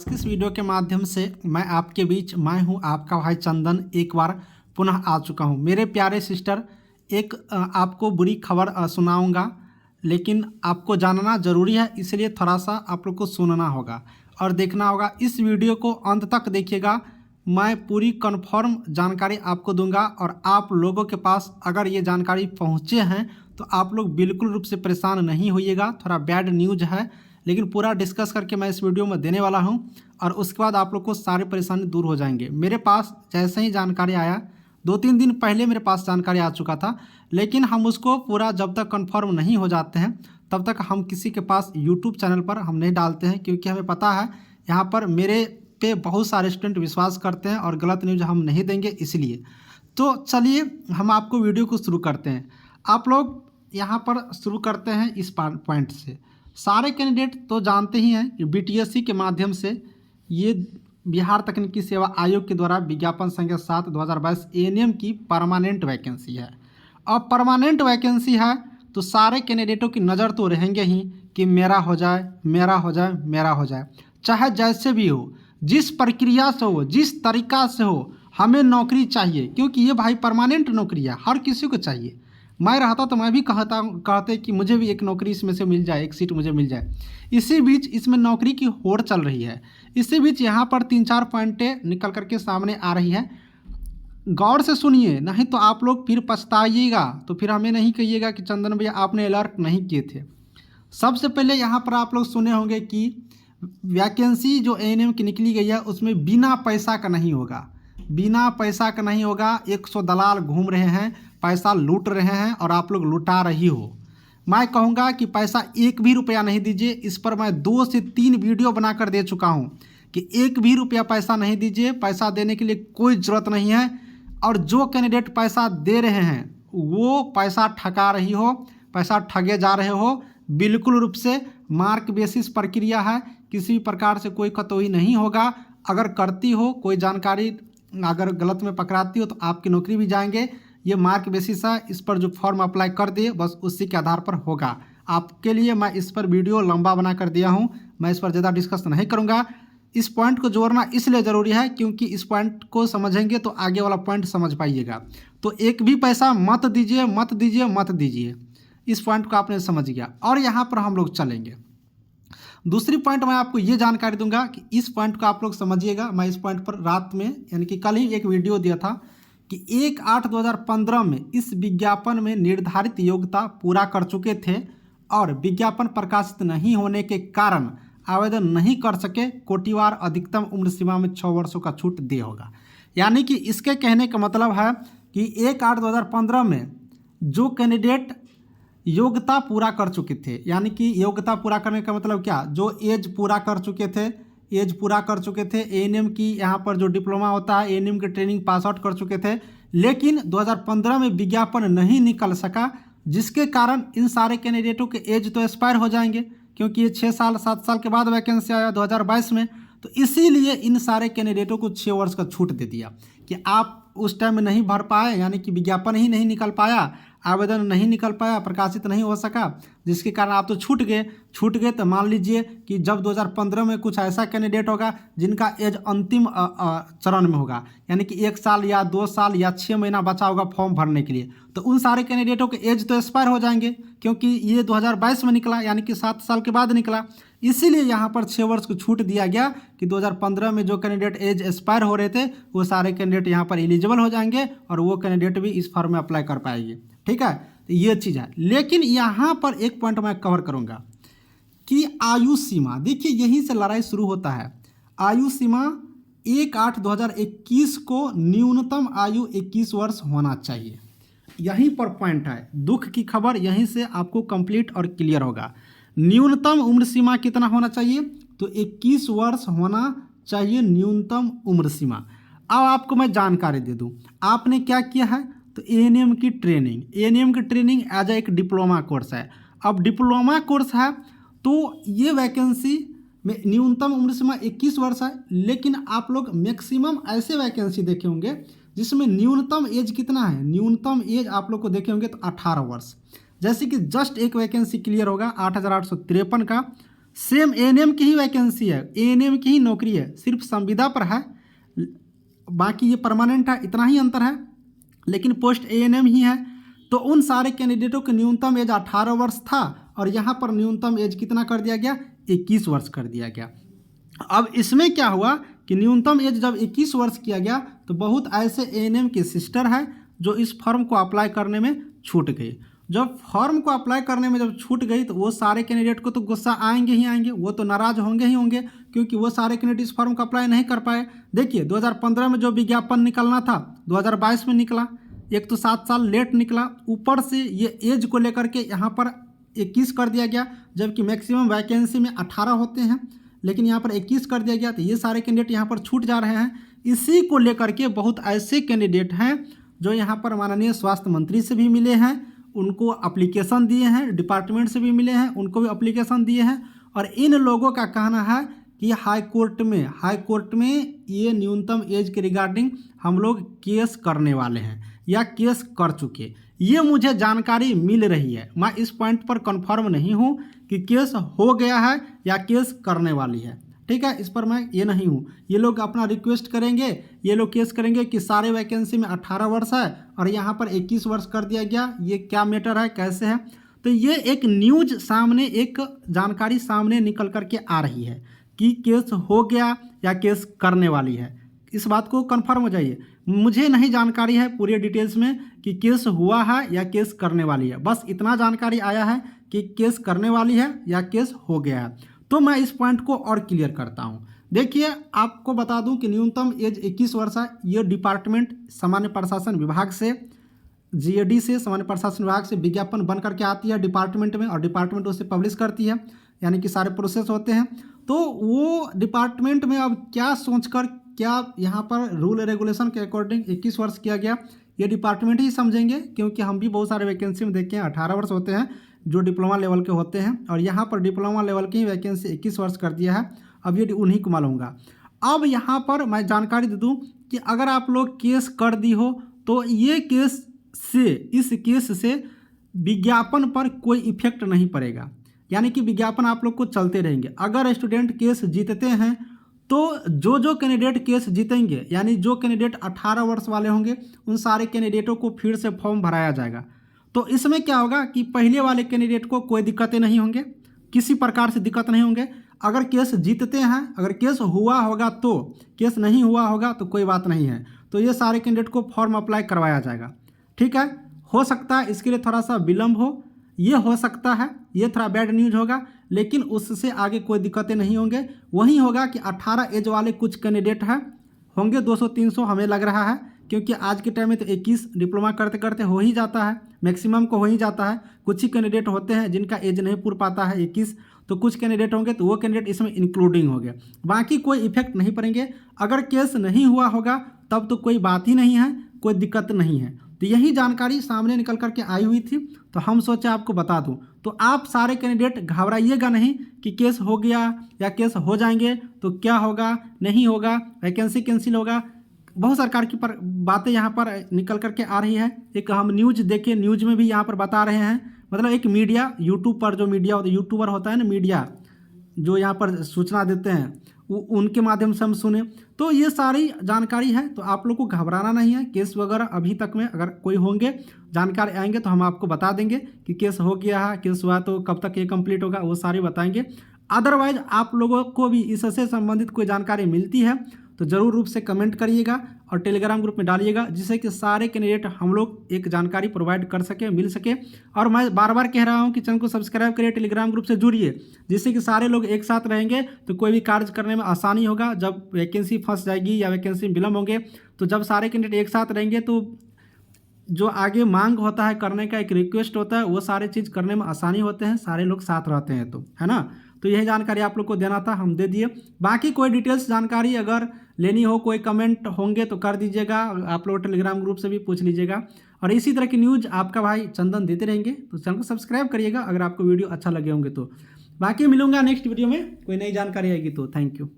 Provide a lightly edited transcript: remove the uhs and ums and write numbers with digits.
इस वीडियो के माध्यम से मैं आपके बीच हूं आपका भाई चंदन एक बार पुनः आ चुका हूं। मेरे प्यारे सिस्टर, एक आपको बुरी खबर सुनाऊंगा, लेकिन आपको जानना ज़रूरी है, इसलिए थोड़ा सा आप लोग को सुनना होगा और देखना होगा। इस वीडियो को अंत तक देखिएगा, मैं पूरी कन्फर्म जानकारी आपको दूंगा और आप लोगों के पास अगर ये जानकारी पहुँचे हैं तो आप लोग बिल्कुल रूप से परेशान नहीं होइएगा। थोड़ा बैड न्यूज है, लेकिन पूरा डिस्कस करके मैं इस वीडियो में देने वाला हूं और उसके बाद आप लोग को सारी परेशानी दूर हो जाएंगे। मेरे पास जैसे ही जानकारी आया, 2-3 दिन पहले मेरे पास जानकारी आ चुका था, लेकिन हम उसको पूरा जब तक कंफर्म नहीं हो जाते हैं तब तक हम किसी के पास यूट्यूब चैनल पर हम नहीं डालते हैं, क्योंकि हमें पता है यहाँ पर मेरे पे बहुत सारे स्टूडेंट विश्वास करते हैं और गलत न्यूज़ हम नहीं देंगे। इसलिए तो चलिए हम आपको वीडियो को शुरू करते हैं। आप लोग यहाँ पर शुरू करते हैं इस पॉइंट से। सारे कैंडिडेट तो जानते ही हैं कि बीटीएससी के माध्यम से ये बिहार तकनीकी सेवा आयोग के द्वारा विज्ञापन संख्या 7/2022 एएनएम की परमानेंट वैकेंसी है। अब परमानेंट वैकेंसी है तो सारे कैंडिडेटों की नज़र तो रहेंगे ही कि मेरा हो जाए, मेरा हो जाए, मेरा हो जाए, चाहे जैसे भी हो, जिस प्रक्रिया से हो, जिस तरीका से हो, हमें नौकरी चाहिए, क्योंकि ये भाई परमानेंट नौकरी है, हर किसी को चाहिए। मैं रहता तो मैं भी कहते कि मुझे भी एक नौकरी इसमें से मिल जाए, एक सीट मुझे मिल जाए। इसी बीच इसमें नौकरी की होड़ चल रही है। इसी बीच यहाँ पर 3-4 पॉइंटें निकल करके सामने आ रही है। गौर से सुनिए, नहीं तो आप लोग फिर पछताइएगा, तो फिर हमें नहीं कहिएगा कि चंदन भैया आपने अलर्ट नहीं किए थे। सबसे पहले यहाँ पर आप लोग सुने होंगे कि वैकेंसी जो एएनएम की निकली गई है उसमें बिना पैसा का नहीं होगा, बिना पैसा का नहीं होगा। 100 दलाल घूम रहे हैं, पैसा लूट रहे हैं और आप लोग लुटा रही हो। मैं कहूँगा कि पैसा एक भी रुपया नहीं दीजिए। इस पर मैं 2 से 3 वीडियो बनाकर दे चुका हूँ कि एक भी रुपया पैसा नहीं दीजिए, पैसा देने के लिए कोई ज़रूरत नहीं है। और जो कैंडिडेट पैसा दे रहे हैं वो पैसा ठगा रही हो, पैसा ठगे जा रहे हो। बिल्कुल रूप से मार्क बेसिस प्रक्रिया है, किसी प्रकार से कोई कतोई नहीं होगा। अगर करती हो कोई जानकारी, अगर गलत में पकड़ाती हो तो आपकी नौकरी भी जाएंगे। ये मार्क बेसिस है, इस पर जो फॉर्म अप्लाई कर दिए बस उसी के आधार पर होगा। आपके लिए मैं इस पर वीडियो लंबा बना कर दिया हूँ, मैं इस पर ज़्यादा डिस्कस नहीं करूँगा। इस पॉइंट को जोड़ना इसलिए ज़रूरी है क्योंकि इस पॉइंट को समझेंगे तो आगे वाला पॉइंट समझ पाइएगा। तो एक भी पैसा मत दीजिए, मत दीजिए, मत दीजिए। इस पॉइंट को आपने समझ गया और यहाँ पर हम लोग चलेंगे। दूसरी पॉइंट मैं आपको ये जानकारी दूंगा कि इस पॉइंट को आप लोग समझिएगा। मैं इस पॉइंट पर रात में यानी कि कल ही एक वीडियो दिया था कि 1/8/2015 में इस विज्ञापन में निर्धारित योग्यता पूरा कर चुके थे और विज्ञापन प्रकाशित नहीं होने के कारण आवेदन नहीं कर सके, कोटिवार अधिकतम उम्र सीमा में 6 वर्षों का छूट दिया होगा। यानी कि इसके कहने का मतलब है कि 1/8/2015 में जो कैंडिडेट योग्यता पूरा कर चुके थे, यानी कि योग्यता पूरा करने का मतलब क्या, जो एज पूरा कर चुके थे, एज पूरा कर चुके थे, एएनएम की यहाँ पर जो डिप्लोमा होता है एएनएम की ट्रेनिंग पास आउट कर चुके थे, लेकिन 2015 में विज्ञापन नहीं निकल सका, जिसके कारण इन सारे कैंडिडेटों के एज तो एक्सपायर हो जाएंगे, क्योंकि ये 6 साल 7 साल के बाद वैकेंसी आया 2022 में। तो इसीलिए इन सारे कैंडिडेटों को 6 वर्ष का छूट दे दिया कि आप उस टाइम में नहीं भर पाए, यानी कि विज्ञापन ही नहीं निकल पाया, आवेदन नहीं निकल पाया, प्रकाशित नहीं हो सका, जिसके कारण आप तो छूट गए। तो मान लीजिए कि जब 2015 में कुछ ऐसा कैंडिडेट होगा जिनका एज अंतिम चरण में होगा, यानी कि 1 साल या 2 साल या 6 महीना बचा होगा फॉर्म भरने के लिए, तो उन सारे कैंडिडेटों के एज तो एक्सपायर हो जाएंगे, क्योंकि ये 2022 में निकला, यानी कि 7 साल के बाद निकला। इसीलिए यहाँ पर 6 वर्ष को छूट दिया गया कि 2015 में जो कैंडिडेट एज एक्सपायर हो रहे थे वो सारे कैंडिडेट यहाँ पर एलिजिबल हो जाएंगे और वो कैंडिडेट भी इस फॉर्म में अप्लाई कर पाएंगे। ठीक है, तो ये चीज़ है। लेकिन यहाँ पर एक पॉइंट मैं कवर करूँगा कि आयु सीमा, देखिए यहीं से लड़ाई शुरू होता है। आयु सीमा 1/8/2021 को न्यूनतम आयु 21 वर्ष होना चाहिए, यहीं पर पॉइंट है। दुख की खबर यहीं से आपको कंप्लीट और क्लियर होगा। न्यूनतम उम्र सीमा कितना होना चाहिए, तो 21 वर्ष होना चाहिए न्यूनतम उम्र सीमा। अब आपको मैं जानकारी दे दूं, आपने क्या किया है, तो एएनएम की ट्रेनिंग एज एक डिप्लोमा कोर्स है। अब डिप्लोमा कोर्स है तो ये वैकेंसी में न्यूनतम उम्र सीमा 21 वर्ष है, लेकिन आप लोग मैक्सिमम ऐसे वैकेंसी देखे होंगे जिसमें न्यूनतम एज कितना है, न्यूनतम एज आप लोग को देखे होंगे तो 18 वर्ष। जैसे कि जस्ट एक वैकेंसी क्लियर होगा 8853 का, सेम एएनएम की ही वैकेंसी है, एएनएम की ही नौकरी है, सिर्फ संविदा पर है, बाकी ये परमानेंट है, इतना ही अंतर है, लेकिन पोस्ट एएनएम ही है। तो उन सारे कैंडिडेटों की न्यूनतम एज 18 वर्ष था और यहाँ पर न्यूनतम एज कितना कर दिया गया, 21 वर्ष कर दिया गया। अब इसमें क्या हुआ कि न्यूनतम एज जब 21 वर्ष किया गया तो बहुत ऐसे एएनएम के सिस्टर हैं जो इस फॉर्म को अप्लाई करने में छूट गई। जब फॉर्म को अप्लाई करने में जब छूट गई तो वो सारे कैंडिडेट को तो गुस्सा आएंगे ही आएंगे, वो तो नाराज़ होंगे ही होंगे, क्योंकि वो सारे कैंडिडेट इस फॉर्म को अप्लाई नहीं कर पाए। देखिए 2015 में जो विज्ञापन निकलना था 2022 में निकला, एक तो 7 साल लेट निकला, ऊपर से ये एज को लेकर के यहाँ पर 21 कर दिया गया, जबकि मैक्सिमम वैकेंसी में 18 होते हैं, लेकिन यहाँ पर 21 कर दिया गया। तो ये सारे कैंडिडेट यहाँ पर छूट जा रहे हैं। इसी को लेकर के बहुत ऐसे कैंडिडेट हैं जो यहाँ पर माननीय स्वास्थ्य मंत्री से भी मिले हैं, उनको एप्लीकेशन दिए हैं, डिपार्टमेंट से भी मिले हैं, उनको भी एप्लीकेशन दिए हैं। और इन लोगों का कहना है कि हाई कोर्ट में ये न्यूनतम एज के रिगार्डिंग हम लोग केस करने वाले हैं या केस कर चुके। ये मुझे जानकारी मिल रही है, मैं इस पॉइंट पर कंफर्म नहीं हूँ कि केस हो गया है या केस करने वाली है, ठीक है, इस पर मैं ये नहीं हूँ। ये लोग अपना रिक्वेस्ट करेंगे, ये लोग केस करेंगे कि सारे वैकेंसी में 18 वर्ष है और यहाँ पर 21 वर्ष कर दिया गया, ये क्या मैटर है, कैसे है। तो ये एक न्यूज सामने, एक जानकारी सामने निकल करके आ रही है कि केस हो गया या केस करने वाली है। इस बात को कंफर्म हो जाइए, मुझे नहीं जानकारी है पूरी डिटेल्स में कि केस हुआ है या केस करने वाली है, बस इतना जानकारी आया है कि केस करने वाली है या केस हो गया है। तो मैं इस पॉइंट को और क्लियर करता हूं। देखिए आपको बता दूं कि न्यूनतम एज 21 वर्ष है। ये डिपार्टमेंट सामान्य प्रशासन विभाग से, जीएडी से, सामान्य प्रशासन विभाग से विज्ञापन बन करके आती है डिपार्टमेंट में और डिपार्टमेंट उसे पब्लिश करती है, यानी कि सारे प्रोसेस होते हैं। तो वो डिपार्टमेंट में अब क्या सोचकर क्या यहाँ पर रूल रेगुलेशन के अकॉर्डिंग 21 वर्ष किया गया, ये डिपार्टमेंट ही समझेंगे, क्योंकि हम भी बहुत सारे वैकेंसी में देखे हैं 18 वर्ष होते हैं जो डिप्लोमा लेवल के होते हैं, और यहाँ पर डिप्लोमा लेवल की ही वैकेंसी 21 वर्ष कर दिया है। अब ये उन्हीं को मालूम होगा। अब यहाँ पर मैं जानकारी दे दूँ कि अगर आप लोग केस कर दी हो तो ये केस से, इस केस से विज्ञापन पर कोई इफेक्ट नहीं पड़ेगा, यानी कि विज्ञापन आप लोग को चलते रहेंगे। अगर स्टूडेंट केस जीतते हैं तो जो कैंडिडेट केस जीतेंगे, यानी जो कैंडिडेट 18 वर्ष वाले होंगे, उन सारे कैंडिडेटों को फिर से फॉर्म भराया जाएगा। तो इसमें क्या होगा कि पहले वाले कैंडिडेट को कोई दिक्कतें नहीं होंगे, किसी प्रकार से दिक्कत नहीं होंगे। अगर केस जीतते हैं, अगर केस हुआ होगा तो, केस नहीं हुआ होगा तो कोई बात नहीं है। तो ये सारे कैंडिडेट को फॉर्म अप्लाई करवाया जाएगा, ठीक है। हो सकता है इसके लिए थोड़ा सा विलम्ब हो, ये हो सकता है, ये थोड़ा बैड न्यूज होगा, लेकिन उससे आगे कोई दिक्कतें नहीं होंगे। वही होगा कि 18 एज वाले कुछ कैंडिडेट हैं, होंगे 200-300 हमें लग रहा है, क्योंकि आज के टाइम में तो 21 डिप्लोमा करते करते हो ही जाता है, मैक्सिमम को हो ही जाता है। कुछ ही कैंडिडेट होते हैं जिनका एज नहीं पूर पाता है 21, तो कुछ कैंडिडेट होंगे, तो वो कैंडिडेट इसमें इंक्लूडिंग हो गए। बाकी कोई इफेक्ट नहीं पड़ेंगे। अगर केस नहीं हुआ होगा तब तो कोई बात ही नहीं है, कोई दिक्कत नहीं है। तो यही जानकारी सामने निकल करके आई हुई थी, तो हम सोचे आपको बता दूं। तो आप सारे कैंडिडेट घबराइएगा नहीं कि केस हो गया या केस हो जाएंगे तो क्या होगा, नहीं होगा, वैकेंसी कैंसिल होगा। बहुत सरकार की बातें यहाँ पर निकल करके आ रही है। एक हम न्यूज देखे, न्यूज में भी यहाँ पर बता रहे हैं, मतलब एक मीडिया, यूट्यूब पर जो मीडिया होता है, यूट्यूबर होता है ना मीडिया, जो यहाँ पर सूचना देते हैं, उनके माध्यम से हम सुने। तो ये सारी जानकारी है, तो आप लोग को घबराना नहीं है। केस वगैरह अभी तक में अगर कोई होंगे, जानकारी आएंगे तो हम आपको बता देंगे कि केस हो गया है, केस हुआ तो कब तक ये कंप्लीट होगा, वो सारी बताएंगे। अदरवाइज आप लोगों को भी इससे संबंधित कोई जानकारी मिलती है तो ज़रूर रूप से कमेंट करिएगा और टेलीग्राम ग्रुप में डालिएगा, जिससे कि सारे कैंडिडेट हम लोग एक जानकारी प्रोवाइड कर सके, मिल सके। और मैं बार बार कह रहा हूं कि चैनल को सब्सक्राइब करिए, टेलीग्राम ग्रुप से जुड़िए, जिससे कि सारे लोग एक साथ रहेंगे तो कोई भी कार्य करने में आसानी होगा। जब वैकेंसी फंस जाएगी या वैकेंसी में विलम्ब होंगे, तो जब सारे कैंडिडेट एक साथ रहेंगे तो जो आगे मांग होता है करने का, एक रिक्वेस्ट होता है, वो सारे चीज़ करने में आसानी होते हैं, सारे लोग साथ रहते हैं, तो है ना। तो यही जानकारी आप लोग को देना था, हम दे दिए। बाकी कोई डिटेल्स जानकारी अगर लेनी हो, कोई कमेंट होंगे तो कर दीजिएगा, आप लोग टेलीग्राम ग्रुप से भी पूछ लीजिएगा। और इसी तरह की न्यूज़ आपका भाई चंदन देते रहेंगे, तो चैनल को सब्सक्राइब करिएगा अगर आपको वीडियो अच्छा लगे होंगे तो। बाकी मिलूंगा नेक्स्ट वीडियो में, कोई नई जानकारी आएगी तो। Thank you.